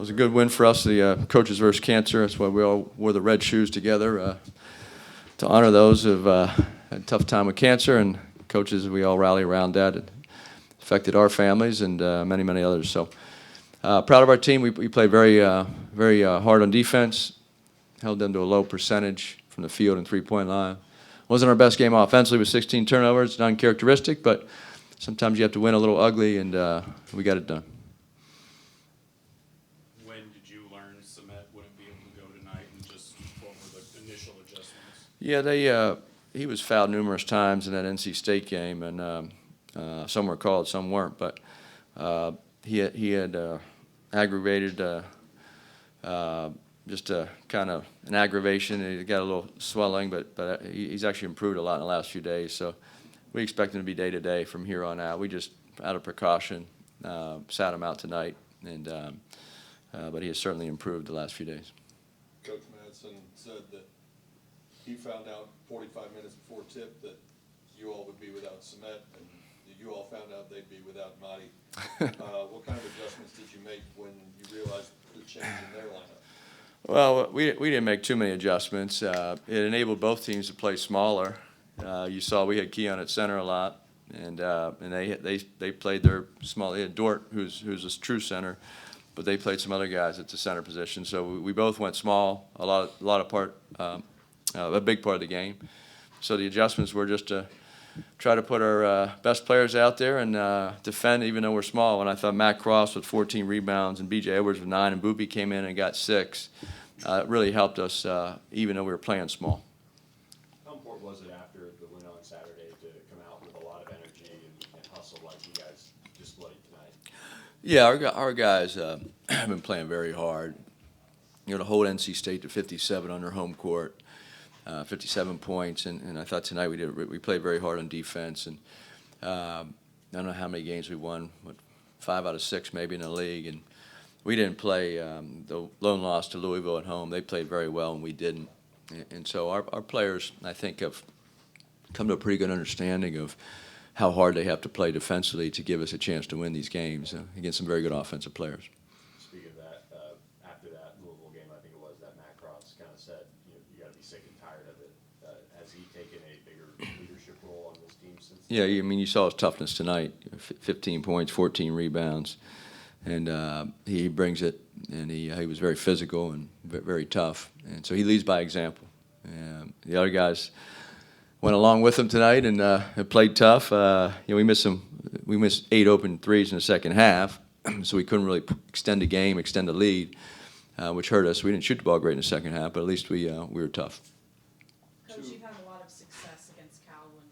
was a good win for us, the Coaches versus Cancer. That's why we all wore the red shoes together to honor those who've had a tough time with cancer, and coaches, we all rally around that. It affected our families and many, many others. So proud of our team. We played very hard on defense, held them to a low percentage from the field and three-point line. Wasn't our best game offensively with 16 turnovers, not uncharacteristic, but sometimes you have to win a little ugly, and we got it done. When did you learn Samet wouldn't be able to go tonight, and just what were the initial adjustments? Yeah, he was fouled numerous times in that NC State game, and some were called, some weren't. But he had aggravated just a kind of an aggravation. He got a little swelling, but he's actually improved a lot in the last few days. So we expect him to be day-to-day from here on out. We just, out of precaution, sat him out tonight, and but he has certainly improved the last few days. Coach Madsen said that he found out 45 minutes before tip that you all would be without Samet, and you all found out they'd be without Marty. What kind of adjustments did you make when you realized the change in their lineup? Well, we didn't make too many adjustments. It enabled both teams to play smaller. You saw we had Keon at center a lot, and they played their small. They had Dort, who's a true center, but they played some other guys at the center position. So we both went small a big part of the game. So the adjustments were just to try to put our best players out there and defend, even though we're small. And I thought Matt Cross with 14 rebounds and B.J. Edwards with 9, and Boopy came in and got 6. It really helped us, even though we were playing small. How important was it after the win on Saturday to come out with a lot of energy and hustle like you guys displayed tonight? Yeah, our guys have been playing very hard. To hold NC State to 57 on their home court, 57 points, and I thought tonight we played very hard on defense. And I don't know how many games we won, 5 out of 6 maybe in the league, and we didn't play the lone loss to Louisville at home. They played very well, and we didn't. And so our players, I think, have come to a pretty good understanding of how hard they have to play defensively to give us a chance to win these games against some very good offensive players. Speaking of that, after that Louisville game, I think it was, that Matt Cross kind of said, you got to be sick and tired of it. Has he taken a bigger leadership role on this team since? Yeah, I mean, you saw his toughness tonight, 15 points, 14 rebounds. And he brings it, and he was very physical and very tough. And so he leads by example. And the other guys went along with him tonight and have played tough. We missed 8 open threes in the second half, so we couldn't really extend the game, extend the lead, which hurt us. We didn't shoot the ball great in the second half, but at least we were tough. Coach, you've had a lot of success against Cal in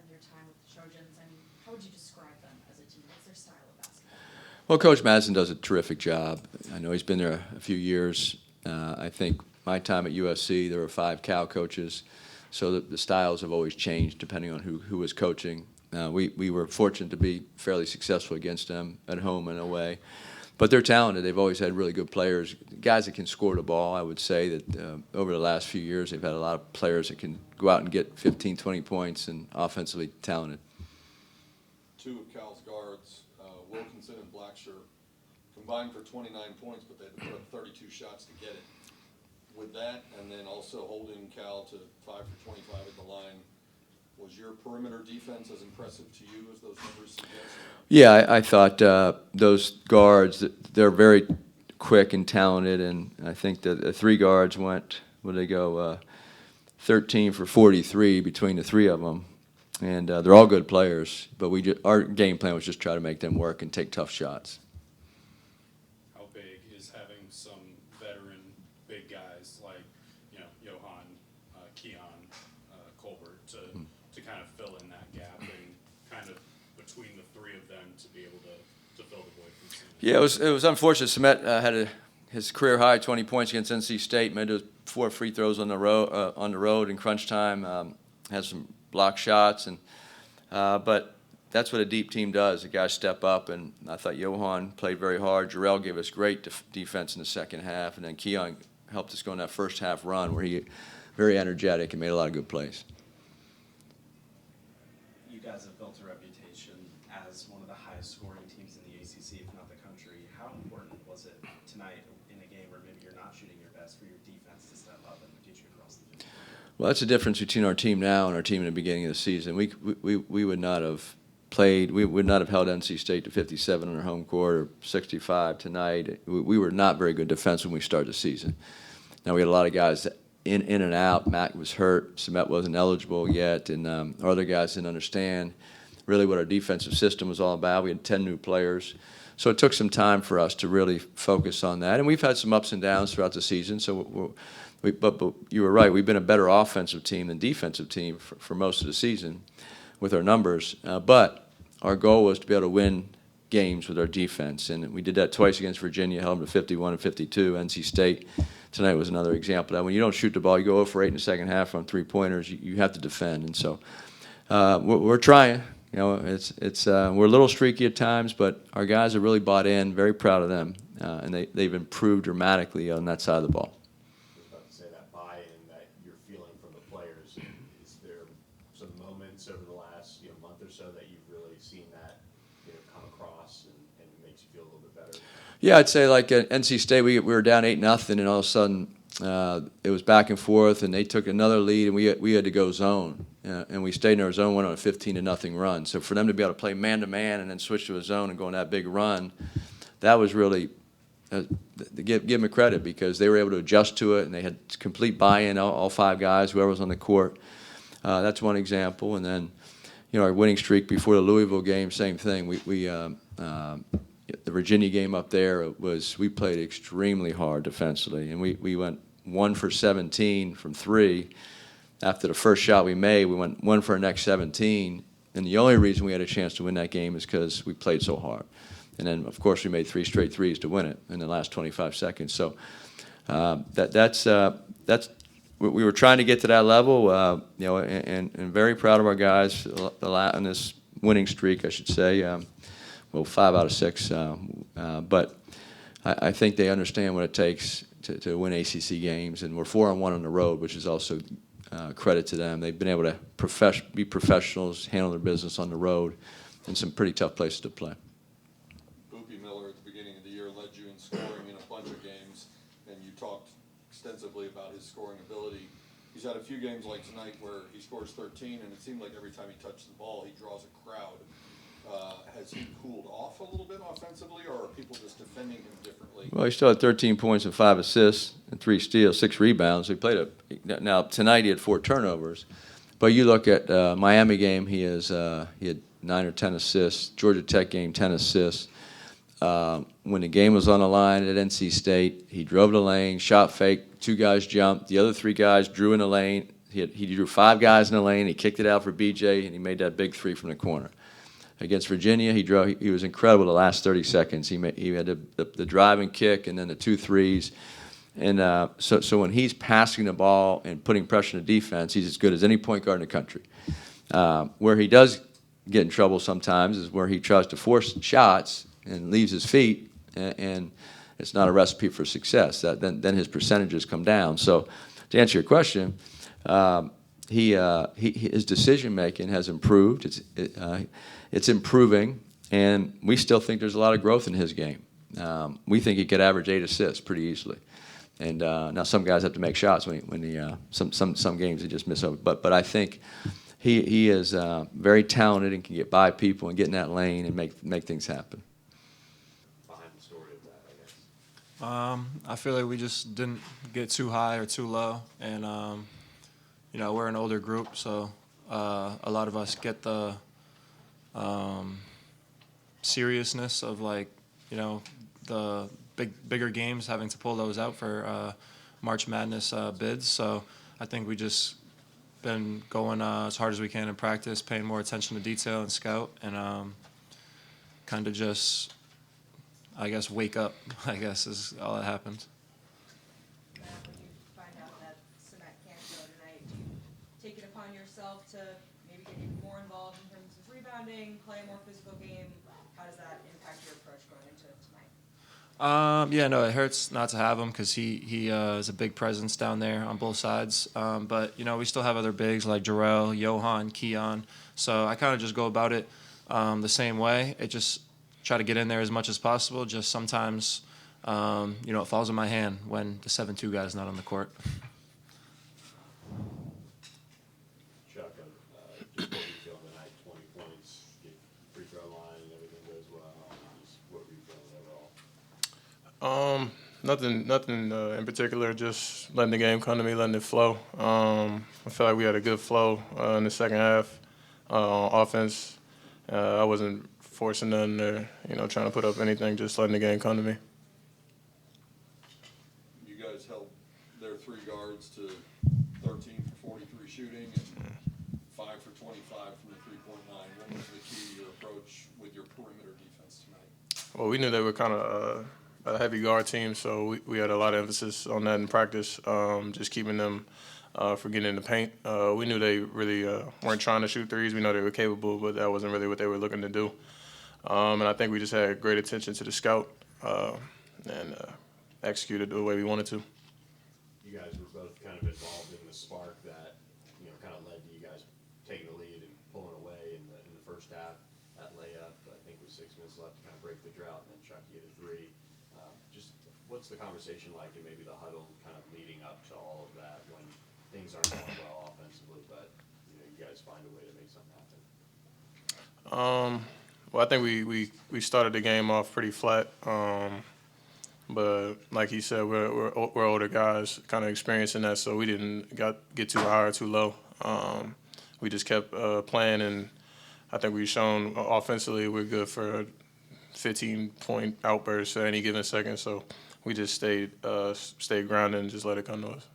your time with the Trojans, and how would you describe them as a team? What's their style of basketball? Well, Coach Madsen does a terrific job. I know he's been there a few years. I think my time at USC, there were 5 Cal coaches, so the styles have always changed depending on who was coaching. We were fortunate to be fairly successful against them at home and away. But they're talented. They've always had really good players, guys that can score the ball. I would say that over the last few years, they've had a lot of players that can go out and get 15, 20 points and offensively talented. 2 of Cal's guards, Wilkinson and Blacksher, combined for 29 points, but they had to put up 32 shots to get it. With that, and then also holding Cal to 5 for 25 at the line, was your perimeter defense as impressive to you as those numbers suggest? Yeah, I thought those guards, they're very quick and talented, and I think that the 3 guards went, 13 for 43 between the 3 of them. And they're all good players, but our game plan was just try to make them work and take tough shots. How big is having some veteran big guys like Johan, Keon, Colbert to kind of fill in that gap and kind of between the 3 of them to be able to fill the void from Samet? Yeah, it was unfortunate. Samet had his career high 20 points against NC State, made those 4 free throws on the road in crunch time. Had some block shots, but that's what a deep team does. The guys step up, and I thought Johan played very hard. Jarrell gave us great defense in the second half, and then Keon helped us go in that first half run where he very energetic and made a lot of good plays. You guys have built a reputation as one of the highest scoring teams in the ACC, if not the country. How important was it tonight, not shooting your best for your defense to step up and get you across the finish line? Well, that's the difference between our team now and our team in the beginning of the season. We would not have played, we would not have held NC State to 57 on our home court or 65 tonight. We were not very good defense when we started the season. Now, we had a lot of guys in and out. Matt was hurt. Samet wasn't eligible yet, and our other guys didn't understand really what our defensive system was all about. We had 10 new players. So it took some time for us to really focus on that. And we've had some ups and downs throughout the season. So but you were right. We've been a better offensive team than defensive team for most of the season with our numbers. But our goal was to be able to win games with our defense. And we did that twice against Virginia, held them to 51 and 52. NC State tonight was another example of that. When you don't shoot the ball, you go 0 for 8 in the second half on three-pointers, you have to defend. And so we're trying. You know, we're a little streaky at times, but our guys are really bought in. Very proud of them, and they've improved dramatically on that side of the ball. I was about to say that buy-in that you're feeling from the players. Is there some moments over the last month or so that you've really seen that come across and it makes you feel a little bit better? Yeah, I'd say like at NC State, we were down 8-0, and all of a sudden it was back and forth, and they took another lead, and we had to go zone. And we stayed in our zone, went on a 15-0 run. So for them to be able to play man-to-man and then switch to a zone and go on that big run, that was really give them a credit because they were able to adjust to it, and they had complete buy-in, all five guys, whoever was on the court. That's one example. And then, our winning streak before the Louisville game, same thing. The Virginia game up there we played extremely hard defensively, and we went 1 for 17 from 3. After the first shot we made, we went 1 for our next 17, and the only reason we had a chance to win that game is because we played so hard. And then, of course, we made 3 straight threes to win it in the last 25 seconds. So that's we were trying to get to that level, and very proud of our guys on this winning streak, I should say. 5 out of 6. But I think they understand what it takes to win ACC games, and we're 4-1 on the road, which is also credit to them. They've been able to be professionals, handle their business on the road, in some pretty tough places to play. Boopy Miller at the beginning of the year led you in scoring in a bunch of games, and you talked extensively about his scoring ability. He's had a few games like tonight where he scores 13, and it seemed like every time he touches the ball, he draws a crowd. Has he cooled off a little bit offensively, or are people just defending him differently? Well, he still had 13 points and 5 assists and 3 steals, 6 rebounds. Now tonight he had 4 turnovers, but you look at Miami game, he had 9 or 10 assists. Georgia Tech game, 10 assists. When the game was on the line at NC State, he drove the lane, shot fake, 2 guys jumped, the other 3 guys drew in the lane. He drew 5 guys in the lane. He kicked it out for BJ, and he made that big 3 from the corner. Against Virginia, he was incredible the last 30 seconds. He had the driving kick and then the 2 threes. And so when he's passing the ball and putting pressure on the defense, he's as good as any point guard in the country. Where he does get in trouble sometimes is where he tries to force shots and leaves his feet, and it's not a recipe for success. Then his percentages come down. So to answer your question, his decision-making has improved. It's improving, and we still think there's a lot of growth in his game. We think he could average 8 assists pretty easily. And now some guys have to make shots some games they just miss over. But I think he is very talented and can get by people and get in that lane and make things happen. Behind the story of that, I guess. I feel like we just didn't get too high or too low, and we're an older group, so a lot of us get the seriousness of the bigger games, having to pull those out for March Madness bids. So I think we just been going as hard as we can in practice, paying more attention to detail and scout, and kind of just, I guess, wake up, I guess, is all that happens. Matt, when you find out that Samet can't go tonight, do you take it upon yourself to maybe get even more involved in terms of rebounding, play a more physical game? How does that impact your approach going into tonight? It hurts not to have him because he is a big presence down there on both sides. But we still have other bigs like Jarrell, Johan, Keon. So I kind of just go about it the same way. It just try to get in there as much as possible. Just sometimes it falls in my hand when the 7-2 guy is not on the court. Chuck, just what were you feeling tonight? 20 points, get free throw line, and everything goes well. Just what were you feeling overall? Nothing in particular. Just letting the game come to me, letting it flow. I feel like we had a good flow in the second half on offense. I wasn't forcing nothing or trying to put up anything. Just letting the game come to me. You guys held their three guards to 13 for 43 shooting and 5 for 25 from the three-point line. What was the key to your approach with your perimeter defense tonight? Well, we knew they were kind of a heavy guard team, so we had a lot of emphasis on that in practice, just keeping them from getting in the paint. We knew they really weren't trying to shoot threes. We know they were capable, but that wasn't really what they were looking to do. And I think we just had great attention to the scout and executed the way we wanted to. You guys were both kind of involved in the spark that, kind of led to you guys taking the lead and pulling away in the first half. That layup, I think, with 6 minutes left to kind of break the drought, and then Chuck hit a three. Just what's the conversation like and maybe the huddle kind of leading up to all of that when things aren't going well offensively, but you guys find a way to make something happen? Well, I think we started the game off pretty flat. But like he said, we're older guys, kind of experiencing that, so we didn't get too high or too low. We just kept playing, and I think we've shown offensively we're good for 15-point outbursts at any given second. So we just stayed grounded and just let it come to us.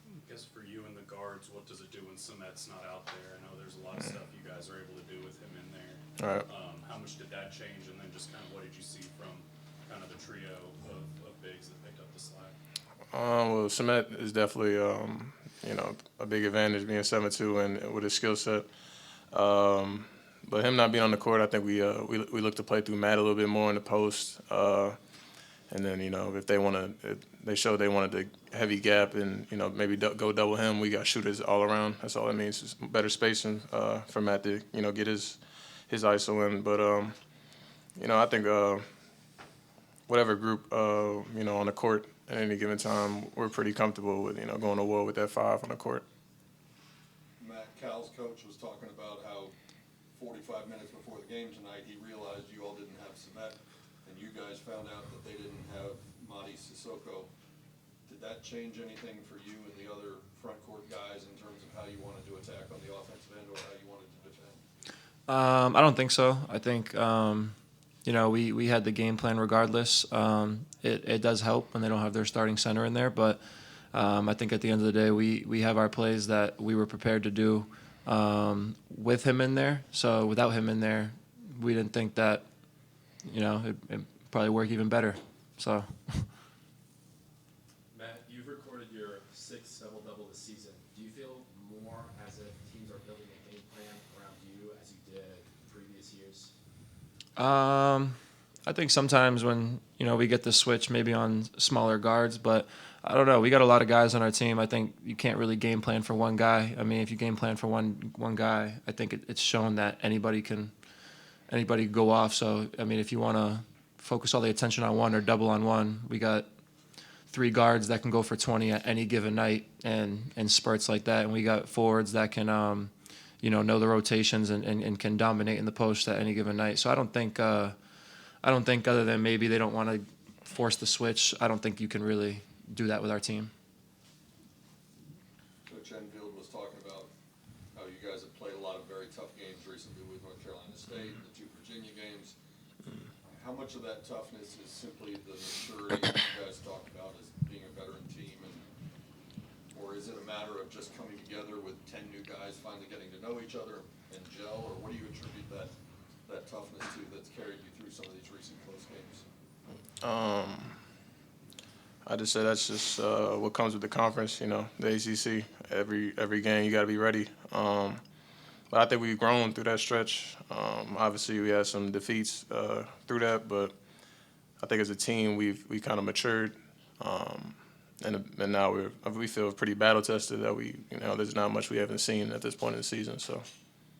I guess for you and the guards, what does it do when Samet's not out there? I know there's a lot of stuff you guys are able to do with him in there. All right. How much did that change, and then just kind of what did you see from kind of the trio of bigs that picked up the slack? Well, Samet is definitely a big advantage being 7'2" and with his skill set. But him not being on the court, I think we look to play through Matt a little bit more in the post. And then if they showed they wanted the heavy gap and maybe go double him, we got shooters all around. That's all it means. Is better spacing for Matt to get his ISO in. But I think whatever group on the court at any given time, we're pretty comfortable with going to war with that 5 on the court. Matt, Cal's coach was talking about how 45 minutes before the game tonight, he realized you all didn't have Samet, and you guys found out that they didn't have Madi Sissoko. Did that change anything for you and the other front court guys in terms of how you wanted to attack on the offensive end or how you wanted to defend? I don't think so. I think we had the game plan regardless. It does help when they don't have their starting center in there, but I think at the end of the day, we have our plays that we were prepared to do with him in there. So without him in there, we didn't think that it probably work even better. So. Matt, you've recorded your 6th double-double this season. Do you feel more as if teams are building a game plan around you as you did previous years? I think sometimes when we get the switch maybe on smaller guards, but I don't know. We got a lot of guys on our team. I think you can't really game plan for one guy. I mean, if you game plan for one guy, I think it's shown that anybody can go off. So I mean, if you want to focus all the attention on one or double on one, we got 3 guards that can go for 20 at any given night and spurts like that, and we got forwards that can know the rotations and can dominate in the post at any given night. So I don't think other than maybe they don't want to force the switch, I don't think you can really do that with our team. Coach Enfield was talking about how you guys have played a lot of very tough games recently with North Carolina State, the 2 Virginia games. How much of that toughness is simply the maturity that you guys talked about as being a veteran team, or is it a matter of just coming together with 10 new guys finally getting to know each other and gel, or what do you attribute that toughness to that's carried you through some of these recent close games? I just say that's just what comes with the conference, the ACC. Every game you got to be ready. But I think we've grown through that stretch. Obviously, we had some defeats through that, but I think as a team we kind of matured, and now we feel pretty battle tested. That there's not much we haven't seen at this point in the season. So.